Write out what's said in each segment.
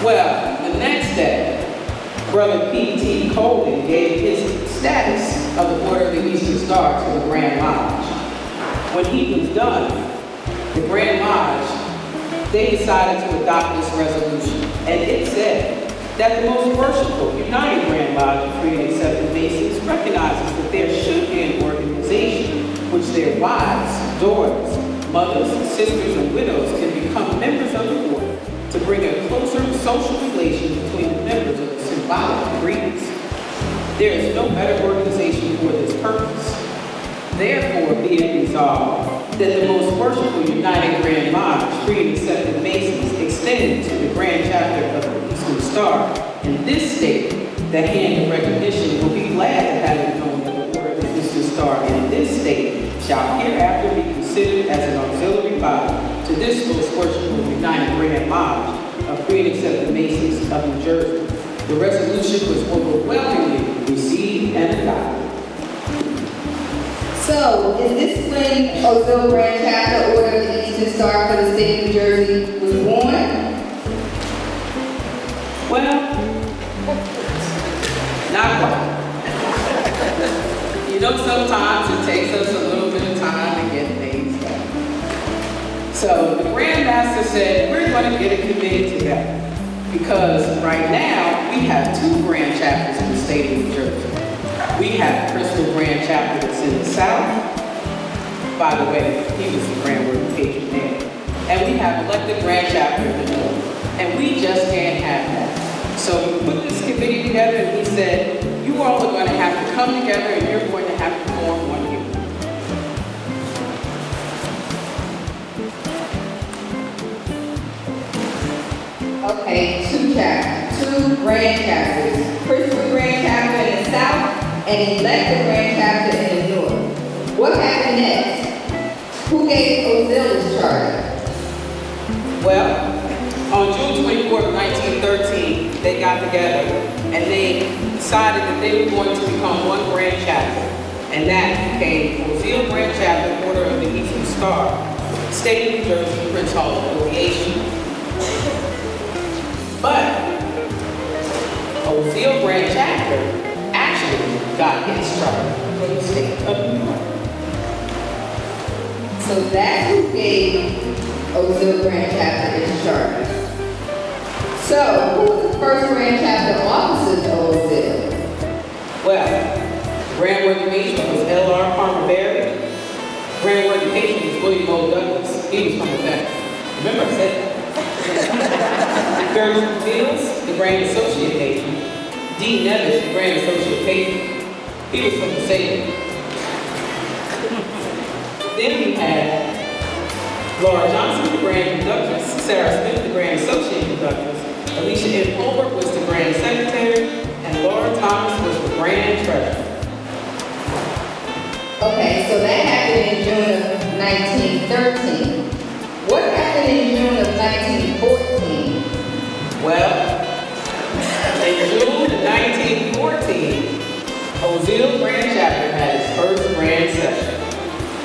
Well, the next day, Brother P.T. Colvin gave his status of the Order of the Eastern Star to the Grand Lodge. When he was done, the Grand Lodge, they decided to adopt this resolution. And it said that the most worshipful United Grand Lodge of Free and Accepted Masons recognizes that there should be an organization which their wives, daughters, mothers, sisters, and widows can become members of the order to bring a closer social relation between the members of the symbolic agreements. There is no better organization for this purpose. Therefore, be it resolved that the most worshipful United Grand Lodge, Free and Accepted Masons, extended to the Grand Chapter of the Eastern Star in this state, the hand of recognition will be glad to have it known that the Order of the Eastern Star in this state shall hereafter be considered as an auxiliary body to this most worshipful United Grand Lodge of Free and Accepted Masons of New Jersey. The resolution was overwhelmingly received and adopted. So, is this when Oziel Grand Chapter Order of the Eastern Star for the state of New Jersey was born? Well, not quite. You know, sometimes it takes us a little bit of time to get things done. So the Grand Master said, we're going to get a committee together because right now we have two grand chapters in the state of New Jersey. We have Crystal Grand Chapter that's in the south. By the way, he was the Grand Working Patron there. And we have elected Grand Chapter in the north. And we just can't have that. So we put this committee together and we said, you all are going to have to come together and you're going to have to form one unit. Okay, two grand chapters. Crystal Grand Chapter in the south and elected Grand Chapter in the north. What happened next? Who gave Oziel this charter? Well, on June 24th, 1913, they got together and they decided that they were going to become one grand chapter. And that became Oziel Grand Chapter, Order of the Eastern Star, State of New Jersey, Prince Hall affiliation. But Oziel Grand Chapter actually got its charter from the state of New York. So that's who gave Oziel Grand Chapter its charter. So, who was the first Grand Chapter officers of Oziel? Well, Grand Working Patron was L.R. Palmer Berry. Grand Working Patron was William O. Douglas. He was from the back. Remember I said that? Gertrude Fields, the Grand Associate Patron. D. Nevis, the Grand Associate Patron. He was from the State. Then we had Laura Johnson, the Grand Conductress. Sarah Smith, the Grand Associate Conductress. Alicia M. Holbert was the Grand Secretary. And Laura Thomas was the Grand Treasurer. Okay, so that happened in June of 1913. What happened in June of 1914? Well, in June Oziel Grand Chapter had its first grand session,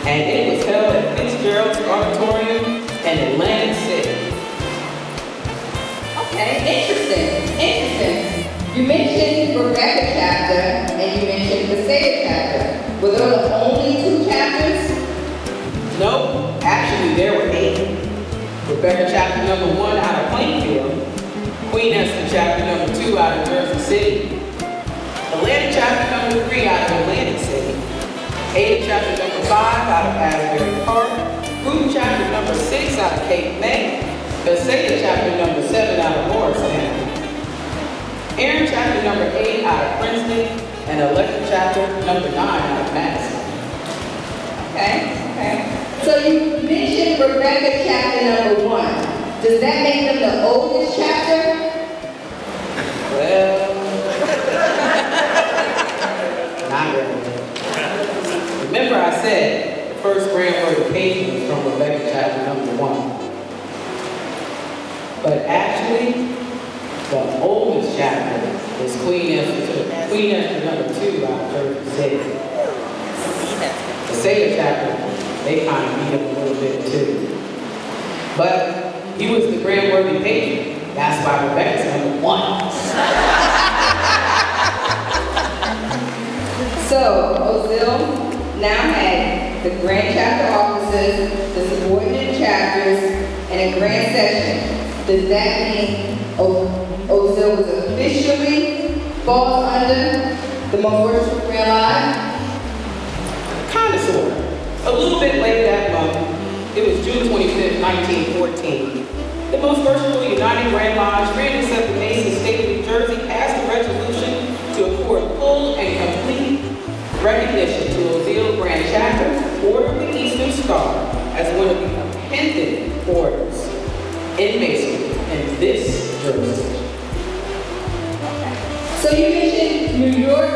and it was held at Fitzgerald's Auditorium in Atlantic City. Okay, interesting. You mentioned Rebecca chapter and you mentioned the Seder chapter. Were those the only two chapters? No, actually there were 8. Rebecca chapter number 1 out of Plainfield, Queen Esther chapter number 2 out of Jersey City, Atlanta chapter number 3 out of Atlantic City, Ada chapter number 5 out of Asbury Park, Ruth chapter number 6 out of Cape May, Bethsaida chapter number 7 out of Morristown, Aaron chapter number 8 out of Princeton, and Electra chapter number 9 out of Madison. Okay. So you mentioned Rebecca chapter number 1. Does that make them the oldest chapter? Well, not really. Remember I said the first grand purification was from Rebecca chapter number 1. But actually, the oldest chapter is Queen Esther number 2 out of Jersey City. The Seder chapter, they kind of beat up a little bit too. But he was the grand worthy patron. That's why Rebecca's number 1. So, Oziel now had the grand chapter officers, the subordinate chapters, and a grand session. Does that mean Oziel was officially falls under the most worshipful grand line? Kind of, sort of. A little bit late that month, it was June 25th, 1914. The Most Worshipful United Grand Lodge, Grand Accepted Mason, State of New Jersey, passed a resolution to accord full and complete recognition to Oziel Grand Chapter, Order of the Eastern Star, as one of the appendant orders in Masonry in this jurisdiction. So you mentioned New York.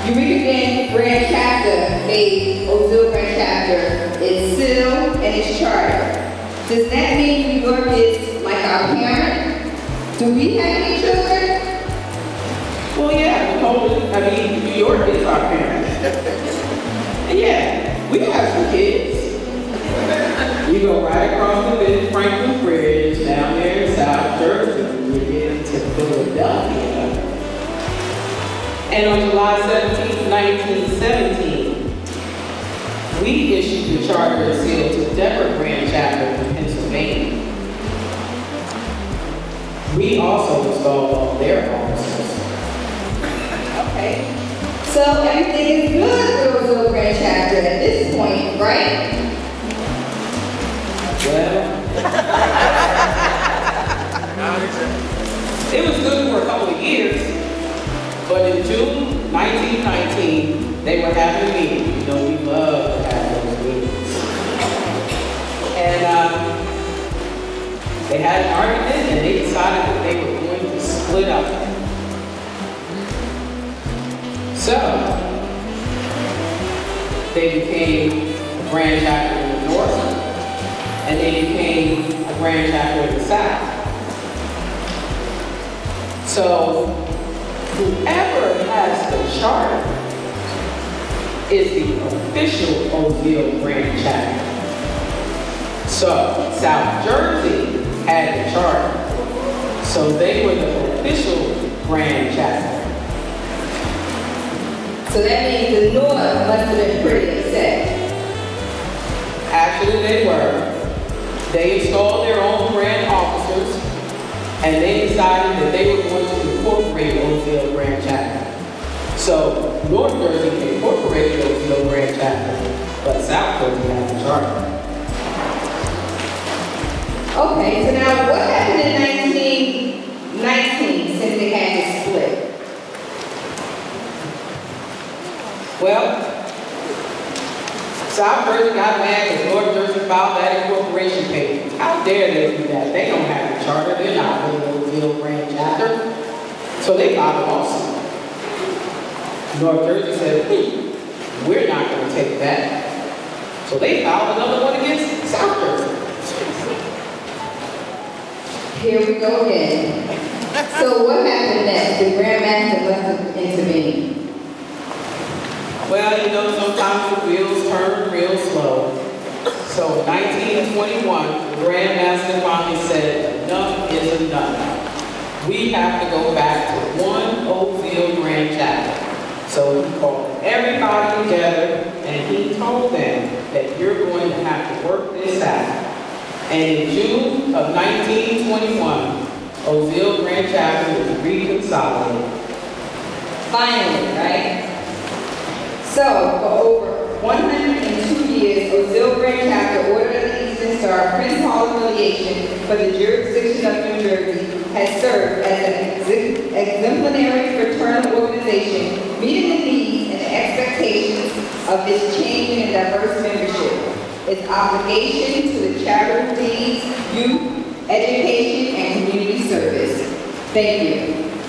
Eureka Grand Chapter made Oziel Grand Chapter its seal and its charter. Does that mean New York is like our parent? Do we have any children? Well, yeah, New York is our parent. And yeah, we have some kids. You go right across the Ben Franklin Bridge down there in South Jersey, you get into Philadelphia. And on July 17, 1917, we issued the charter and seal to Deborah Grand Chapter in Pennsylvania. We also installed all their officers. Okay. So everything is good for Oziel Grand Chapter at this point, right? Well, it was good for a couple of years. But in June 1919, they were having a meeting. You know, we love to have those meetings. And they had an argument, and they decided that they were going to split up. So, they became a grand chapter in the north, and they became a grand chapter in the south. So, whoever has the charter is the official Oziel Grand Chapter. So, South Jersey had the charter. So they were the official Grand Chapter. So that means the North must have been pretty upset. Actually, they were. They installed their own grand officers, and they decided that they were going to incorporate Oziel Grand Chapter. So North Jersey incorporated Oziel Grand Chapter, but South Jersey had the charter. Okay, so now what happened in 1919 since they had to split? Well, South Jersey got mad because North Jersey filed that incorporation papers. How dare they do that? They don't have a charter. They're not really Oziel Grand Chapter. So they filed a lawsuit. North Jersey said, we're not going to take that. So they filed another one against South Jersey. Here we go again. So what happened next? The Grand Master must have intervened. Well, you know, sometimes the wheels turn real slow. So 1921, the Grand Master finally said, enough is enough. We have to go back to one Oziel Grand Chapel. So he called everybody together and he told them that you're going to have to work this out. And in June of 1921, Oziel Grand Chapel was reconsolidated. Finally, right? So, for over 102 years, Oziel Grand Chapel, Order of the Eastern Star, Prince Hall affiliation for the jurisdiction of New Jersey, has served as an exemplary fraternal organization, meeting the needs and expectations of its changing and diverse membership. Its obligation to the charitable deeds, youth, education, and community service. Thank you.